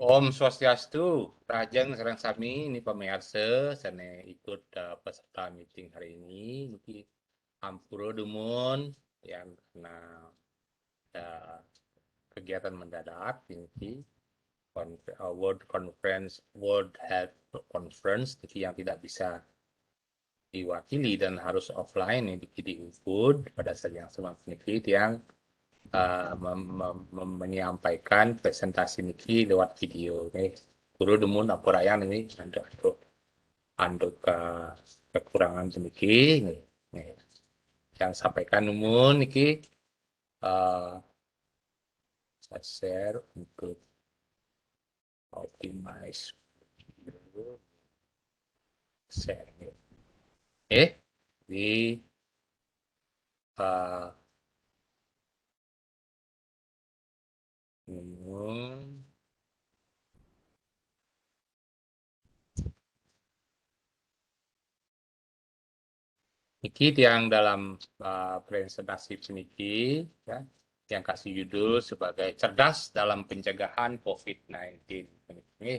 Om Swastiastu, Rajang Serang Sami, ini pemirsa, sana ikut peserta meeting hari ini, ini Ampuro Dumun yang kena uh, kegiatan mendadak, ini World Health Conference, ini yang tidak bisa diwakili dan harus offline, ini di Ubud pada saat yang sama sedikit yang menyampaikan presentasi Niki lewat video. Nih, guru demun aku rayang ini untuk kekurangan sedikit. Nih, yang sampaikan demun Niki uh, saya share untuk optimize share. Di uh, demun Niki yang dalam presentasi Niki ya, yang kasih judul sebagai cerdas dalam pencegahan COVID-19. Ini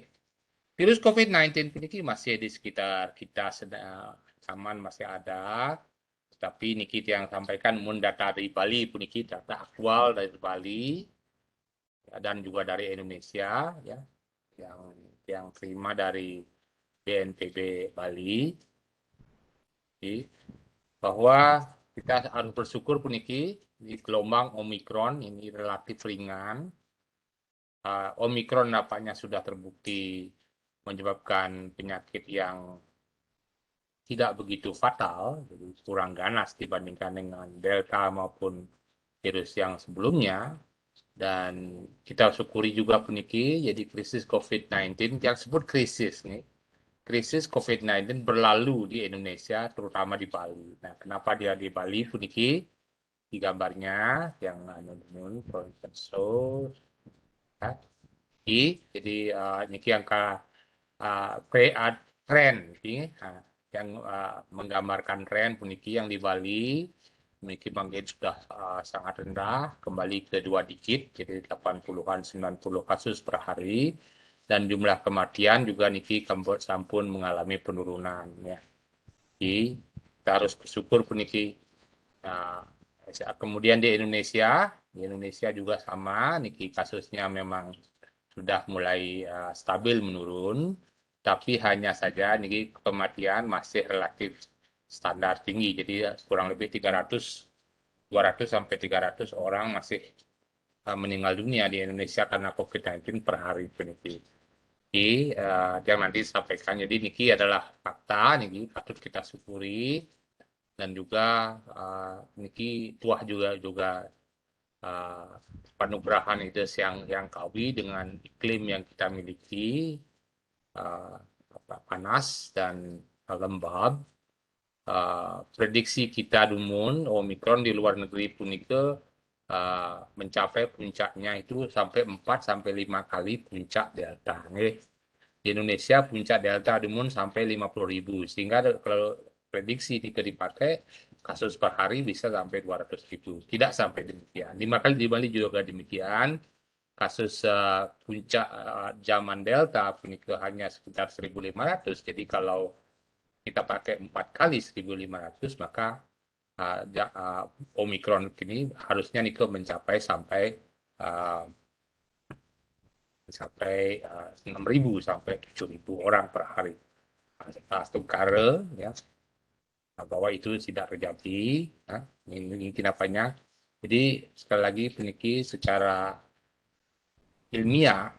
virus COVID-19 ini masih di sekitar kita sedang zaman masih ada, tapi Niki yang sampaikan data dari Bali pun Niki data aktual dari Bali ya, dan juga dari Indonesia ya yang terima dari BNPB Bali. Jadi, bahwa kita harus bersyukur puniki di gelombang Omikron ini relatif ringan. Omikron nampaknya sudah terbukti menyebabkan penyakit yang tidak begitu fatal, jadi kurang ganas dibandingkan dengan Delta maupun virus yang sebelumnya. Dan kita syukuri juga puniki, jadi krisis COVID-19 yang sebut krisis nih. Krisis COVID-19 berlalu di Indonesia, terutama di Bali. Nah, kenapa dia di Bali, puniki? Di gambarnya yang nun show ya. Jadi ini angka tren ini yang menggambarkan tren puniki yang di Bali memiliki bangkit sudah sangat rendah kembali ke 2 digit jadi 80-an 90 kasus per hari dan jumlah kematian juga niki sampun mengalami penurunan ya. Jadi kita harus bersyukur puniki. Nah, kemudian di Indonesia juga sama, niki kasusnya memang sudah mulai stabil menurun, tapi hanya saja niki kematian masih relatif standar tinggi, jadi kurang lebih 200 sampai 300 orang masih meninggal dunia di Indonesia karena COVID-19 per hari niki. Jadi yang nanti disampaikan, jadi niki adalah fakta, niki patut kita syukuri dan juga niki tuah juga penuburahan itu yang kawi dengan iklim yang kita miliki uh, panas dan lembab. Prediksi kita dumun Omikron di luar negeri pun itu mencapai puncaknya itu sampai 4 sampai 5 kali puncak Delta. Di Indonesia puncak Delta dumun sampai 50.000 sehingga kalau prediksi jika dipakai kasus per hari bisa sampai 200.000. Tidak sampai demikian. 5 kali di Bali juga demikian. Kasus puncak zaman Delta ini hanya sekitar 1.500. Jadi kalau kita pakai 4 kali 1.500 maka Omikron ini harusnya Niko mencapai uh, sampai 6.000 sampai 7.000 orang per hari. Tungkara ya bahwa itu tidak terjadi. Ya. Ini kenapanya. Jadi sekali lagi peneliti secara ilmiah,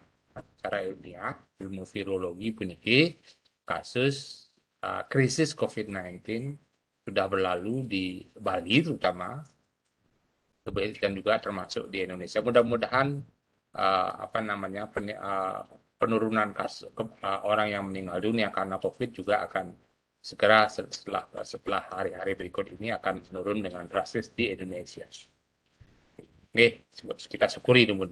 ilmu virologi peneliti kasus krisis COVID-19 sudah berlalu di Bali terutama dan juga termasuk di Indonesia. Mudah-mudahan penurunan kasus orang yang meninggal dunia karena COVID juga akan segera setelah hari-hari berikut ini akan menurun dengan drastis di Indonesia. Oke, kita syukuri dulu.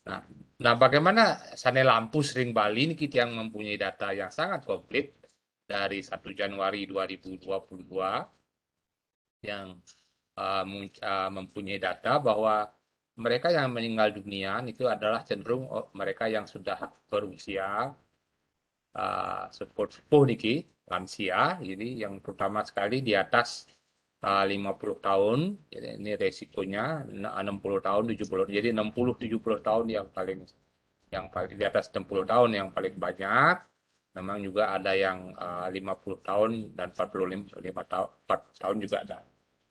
Nah, bagaimana Sane Lampu Sering Bali ini kita yang mempunyai data yang sangat komplit dari 1 Januari 2022 yang mempunyai data bahwa mereka yang meninggal dunia itu adalah cenderung mereka yang sudah berusia sepuh niki, lansia, jadi yang terutama sekali di atas 50 tahun, jadi ini resikonya 60 tahun, 70, jadi 60 70 tahun yang paling di atas 60 tahun yang paling banyak. Memang juga ada yang 50 tahun dan 45 tahun, 4 tahun juga ada.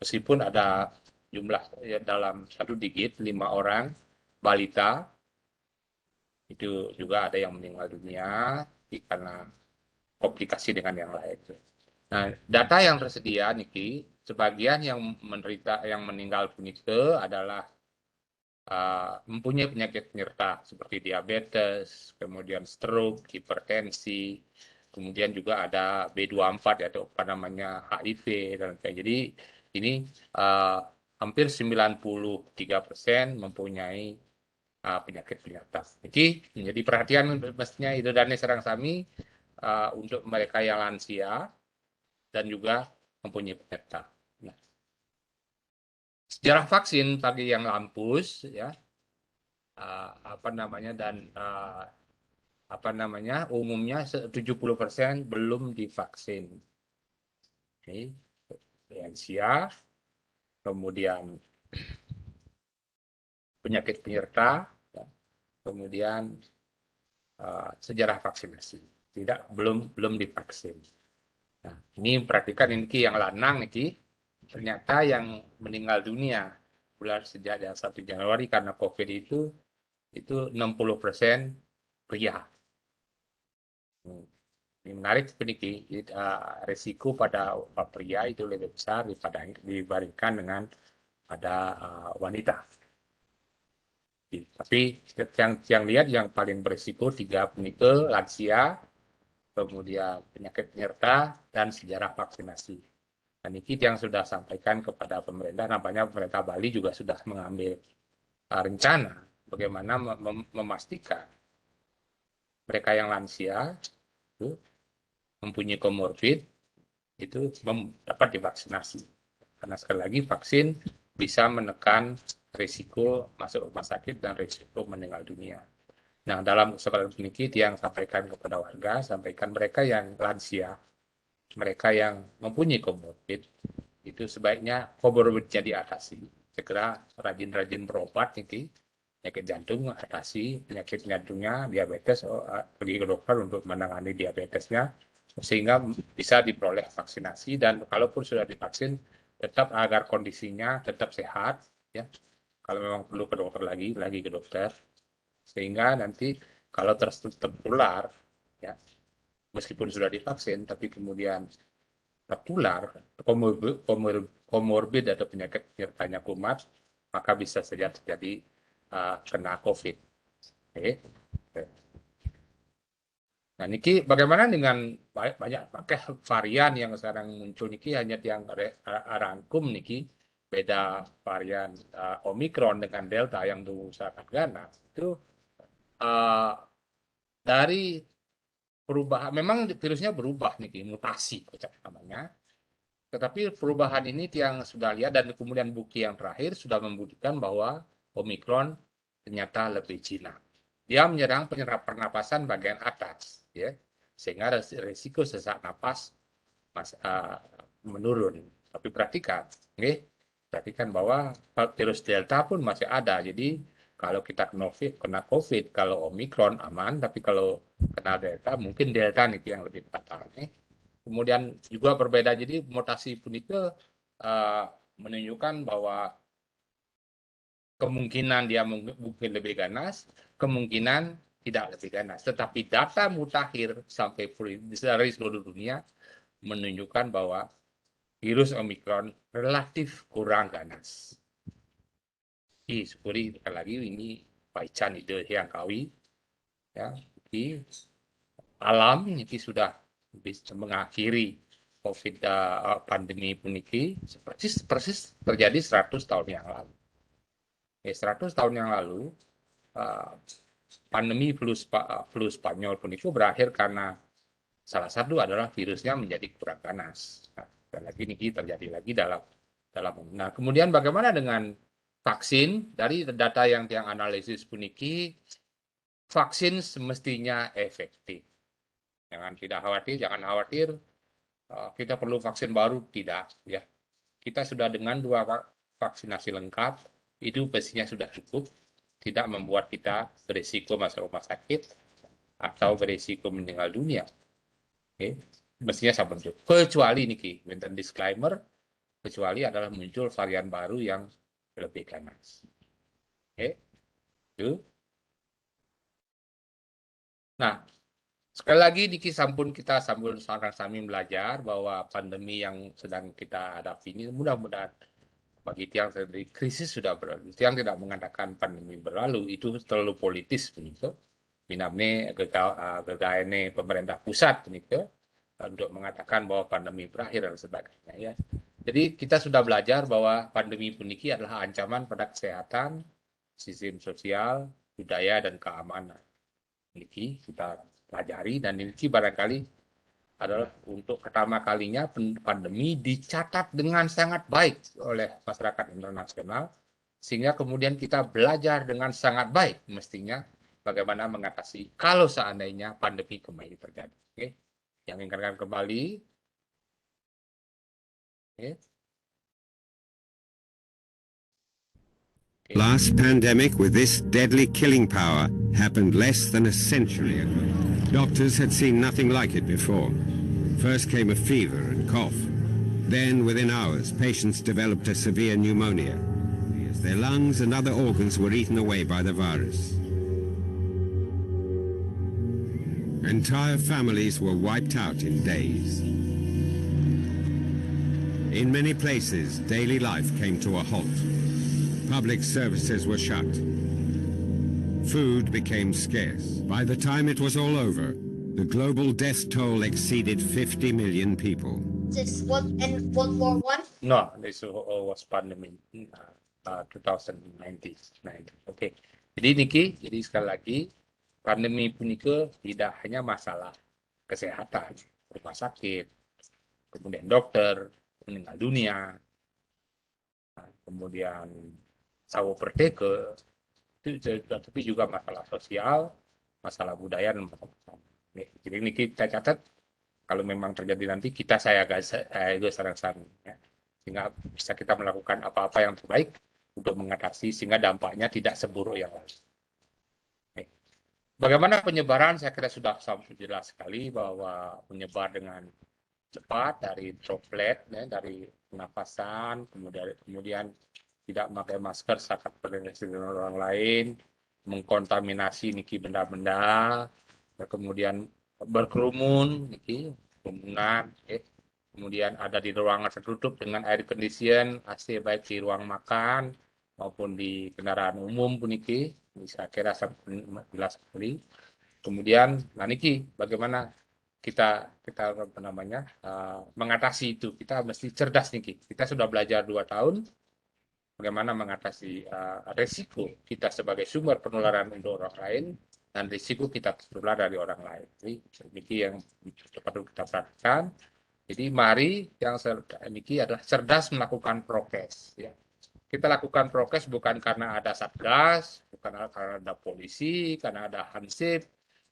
Meskipun ada jumlah ya, dalam satu digit 5 orang balita itu juga ada yang meninggal dunia karena komplikasi dengan yang lain. Nah, data yang tersedia Niki, sebagian yang menderita yang meninggal punika adalah mempunyai penyakit penyerta seperti diabetes, kemudian stroke, hipertensi, kemudian juga ada B24 atau apa namanya HIV dan sebagainya. Jadi ini hampir 93% mempunyai penyakit penyerta. Jadi menjadi perhatian mestinya itu dan serang sami untuk mereka yang lansia dan juga mempunyai penyerta. Nah, sejarah vaksin bagi yang lampus ya apa namanya dan apa namanya umumnya 70% belum divaksin. Oke, lansia, kemudian penyakit penyerta, ya, kemudian sejarah vaksinasi belum divaksin. Nah, ini perhatikan ini yang lanang nih, ternyata yang meninggal dunia bulan sejak 1 Januari karena COVID itu 60% pria. Ini menarik sedikit, resiko pada pria itu lebih besar dibandingkan dengan pada wanita. Tapi yang lihat yang paling berisiko 3 penyakit lansia, kemudian penyakit penyerta dan sejarah vaksinasi. Dan ini yang sudah sampaikan kepada pemerintah, nampaknya pemerintah Bali juga sudah mengambil rencana bagaimana memastikan mereka yang lansia itu mempunyai komorbid itu dapat divaksinasi. Karena sekali lagi vaksin bisa menekan risiko masuk rumah sakit dan risiko meninggal dunia. Nah, dalam kesempatan ini yang sampaikan kepada warga, sampaikan mereka yang lansia, mereka yang mempunyai komorbid, itu sebaiknya komorbidnya diatasi. Segera rajin-rajin berobat nih, penyakit jantung atasi penyakit jantungnya, diabetes, pergi ke dokter untuk menangani diabetesnya, sehingga bisa diperoleh vaksinasi dan kalaupun sudah divaksin tetap agar kondisinya tetap sehat ya. Kalau memang perlu ke dokter lagi ke dokter sehingga nanti kalau tertular ya meskipun sudah divaksin tapi kemudian tertular komorbid atau penyakit penyertanya kumat maka bisa saja terjadi kena COVID. Oke. Nah, Niki bagaimana dengan banyak pakai varian yang sekarang muncul Niki hanya yang rangkum Niki beda varian Omicron dengan Delta yang dulu sangat ganas itu dari perubahan memang virusnya berubah Niki mutasi namanya tetapi perubahan ini yang sudah lihat dan kemudian bukti yang terakhir sudah membuktikan bahwa Omicron ternyata lebih jinak. Dia menyerang penyerap pernapasan bagian atas, ya, sehingga risiko sesak napas menurun. Tapi perhatikan bahwa virus Delta pun masih ada. Jadi kalau kita kena COVID, kalau Omicron aman, tapi kalau kena Delta, mungkin Delta nih yang lebih fatal. Kemudian juga berbeda, jadi mutasi pun itu menunjukkan bahwa kemungkinan dia mungkin lebih ganas, kemungkinan tidak lebih ganas. Tetapi data mutakhir sampai dari seluruh dunia menunjukkan bahwa virus Omicron relatif kurang ganas. Seperti sekali lagi ini Pak Ican itu yang kawi, ya, di alam ini sudah bisa mengakhiri COVID pandemi puniki persis terjadi 100 tahun yang lalu. 100 tahun yang lalu pandemi flu Spanyol pun itu berakhir karena salah satu adalah virusnya menjadi kurang ganas. Nah, dan lagi ini terjadi lagi dalam. Nah, kemudian bagaimana dengan vaksin dari data yang analisis puniki, vaksin semestinya efektif. Jangan khawatir, kita perlu vaksin baru, tidak ya. Kita sudah dengan 2 vaksinasi lengkap, itu pastinya sudah cukup, tidak membuat kita berisiko masuk rumah sakit atau berisiko meninggal dunia. Oke, mestinya sama betul. Kecuali niki, minta disclaimer, kecuali adalah muncul varian baru yang lebih ganas. Oke, itu. Nah, sekali lagi niki kita sambung sami belajar bahwa pandemi yang sedang kita hadapi ini mudah-mudahan bagi tiang dari krisis sudah berlalu. Tiang tidak mengatakan pandemi berlalu, itu terlalu politis begitu. Minamne gegane pemerintah pusat begitu untuk mengatakan bahwa pandemi berakhir dan sebagainya ya. Jadi kita sudah belajar bahwa pandemi puniki adalah ancaman pada kesehatan, sistem sosial, budaya dan keamanan. Ini kita pelajari dan ini barangkali adalah untuk pertama kalinya pandemi dicatat dengan sangat baik oleh masyarakat internasional, sehingga kemudian kita belajar dengan sangat baik mestinya bagaimana mengatasi kalau seandainya pandemi kembali terjadi. Oke. Yang ingatkan kembali. Oke. Last pandemic with this deadly killing power happened less than a century ago. Doctors had seen nothing like it before. First came a fever and cough. Then, within hours, patients developed a severe pneumonia as their lungs and other organs were eaten away by the virus. Entire families were wiped out in days. In many places, daily life came to a halt. Public services were shut. Food became scarce. By the time it was all over, the global death toll exceeded 50 million people. This was in World War I? No, this was pandemic 2019. Oke. Jadi niki, sekali lagi pandemi punika tidak hanya masalah kesehatan, rumah sakit, kemudian dokter, meninggal dunia, kemudian sawo perdeke, tapi juga masalah sosial, masalah budaya dan macam-macam. Jadi ini kita catat kalau memang terjadi nanti saya saran-saran ya, sehingga bisa kita melakukan apa-apa yang terbaik untuk mengatasi sehingga dampaknya tidak seburuk yang lain. Bagaimana penyebaran? Saya kira sudah jelas sekali bahwa menyebar dengan cepat dari droplet, ya, dari pernapasan, kemudian tidak memakai masker saat berinteraksi dengan orang lain, mengkontaminasi niki benda-benda, kemudian berkerumun, niki kerumunan, kemudian ada di ruangan tertutup dengan air condition, AC baik di ruang makan maupun di kendaraan umum pun niki, saya kira sangat jelas sekali. Kemudian, nah niki bagaimana kita apa namanya mengatasi itu? Kita mesti cerdas niki. Kita sudah belajar 2 tahun. Bagaimana mengatasi resiko kita sebagai sumber penularan untuk orang lain dan risiko kita tertular dari orang lain. Jadi ini yang perlu kita perhatikan. Jadi mari yang ini adalah cerdas melakukan prokes. Ya. Kita lakukan prokes bukan karena ada satgas, bukan karena ada polisi, karena ada hansip,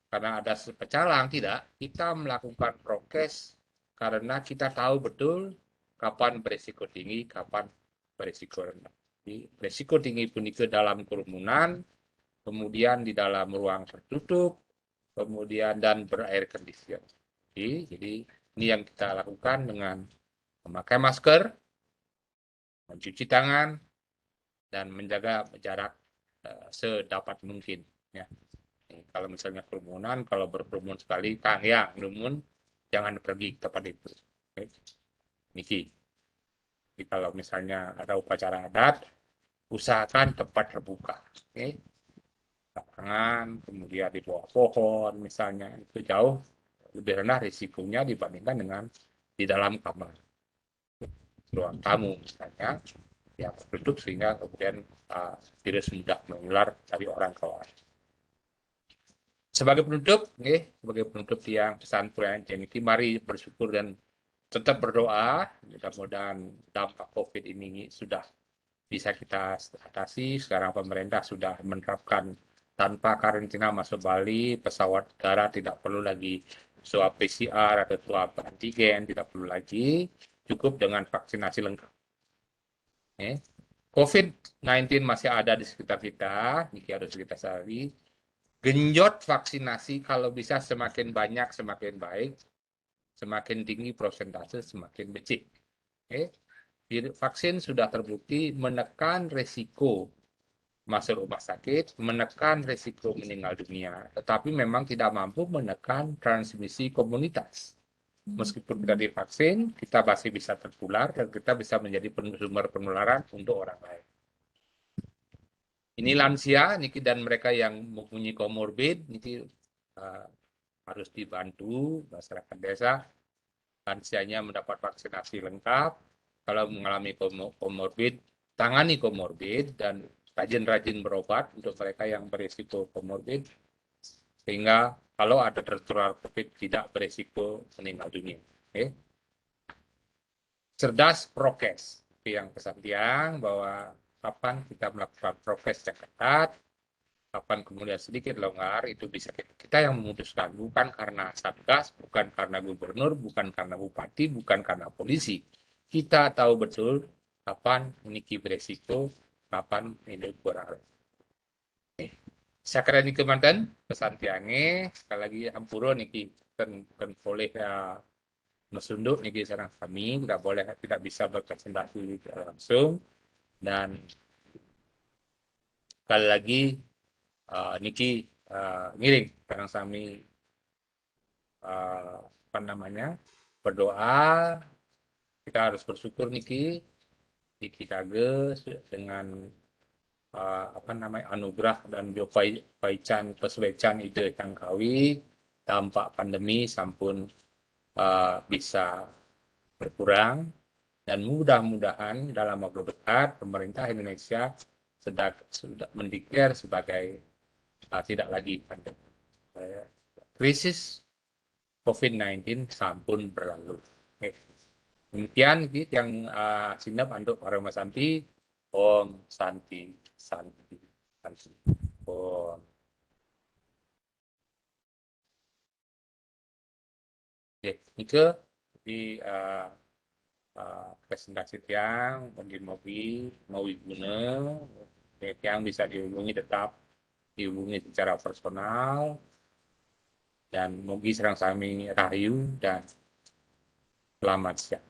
karena ada pecalang, tidak. Kita melakukan prokes karena kita tahu betul kapan berisiko tinggi, kapan berisiko rendah. Risiko tinggi pun ke dalam kerumunan, kemudian di dalam ruang tertutup, kemudian dan berair condition. Jadi ini yang kita lakukan dengan memakai masker, mencuci tangan, dan menjaga jarak sedapat mungkin. Ya. Kalau misalnya kerumunan, kalau berkerumun sekali, ya kerumunan, jangan pergi ke tempat itu. Niki. Jadi kalau misalnya ada upacara adat, usahakan tempat terbuka. Lapangan, kemudian di bawah pohon, misalnya itu jauh lebih rendah risikonya dibandingkan dengan di dalam kamar, ruang tamu misalnya, yang tertutup sehingga kemudian virus mudah menular dari orang ke orang. Sebagai penutup yang pesan Quran ini, mari bersyukur dan tetap berdoa, mudah-mudahan dampak COVID ini sudah bisa kita atasi. Sekarang pemerintah sudah menerapkan tanpa karantina masuk Bali, pesawat udara tidak perlu lagi swab PCR atau swab antigen, tidak perlu lagi, cukup dengan vaksinasi lengkap. COVID-19 masih ada di sekitar kita, ini harus kita sadari. Genjot vaksinasi kalau bisa semakin banyak semakin baik, semakin tinggi prosentase semakin becik. Vaksin sudah terbukti menekan resiko masuk rumah sakit, menekan risiko meninggal dunia, tetapi memang tidak mampu menekan transmisi komunitas. Meskipun kita divaksin, kita masih bisa tertular dan kita bisa menjadi sumber penularan untuk orang lain. Ini lansia, niki dan mereka yang mempunyai komorbid, niki harus dibantu masyarakat desa. Lansianya mendapat vaksinasi lengkap. Kalau mengalami komorbid, tangani komorbid dan rajin-rajin berobat untuk mereka yang berisiko komorbid, sehingga kalau ada tertular COVID tidak berisiko meninggal dunia. Cerdas prokes, itu yang pesan tiang bahwa kapan kita melakukan prokes yang ketat, kapan kemudian sedikit longgar, itu bisa kita yang memutuskan, bukan karena satgas, bukan karena gubernur, bukan karena bupati, bukan karena polisi. Kita tahu betul kapan memiliki beresiko, kapan ini kurang. Sakra niki mantan pesan tiange, sekali lagi ampuro niki kan boleh mesunduk niki sarang kami, tidak bisa berpresentasi langsung, dan sekali lagi niki ngiring sarang kami apa namanya berdoa, kita harus bersyukur niki kage dengan apa namanya anugerah dan paican peswecan ide Tangkawi dampak pandemi sampun bisa berkurang, dan mudah-mudahan dalam waktu dekat pemerintah Indonesia sudah mendeklar sebagai tidak lagi pandemi. Krisis COVID-19 sampun berlalu. Demikian yang sinap untuk para Mas Santi. Om Santi Santi Santi. Om. Oke, itu di presentasi tiang mogi mau guna yang bisa dihubungi, tetap dihubungi secara personal, dan mogi serang sami rahayu dan selamat siang.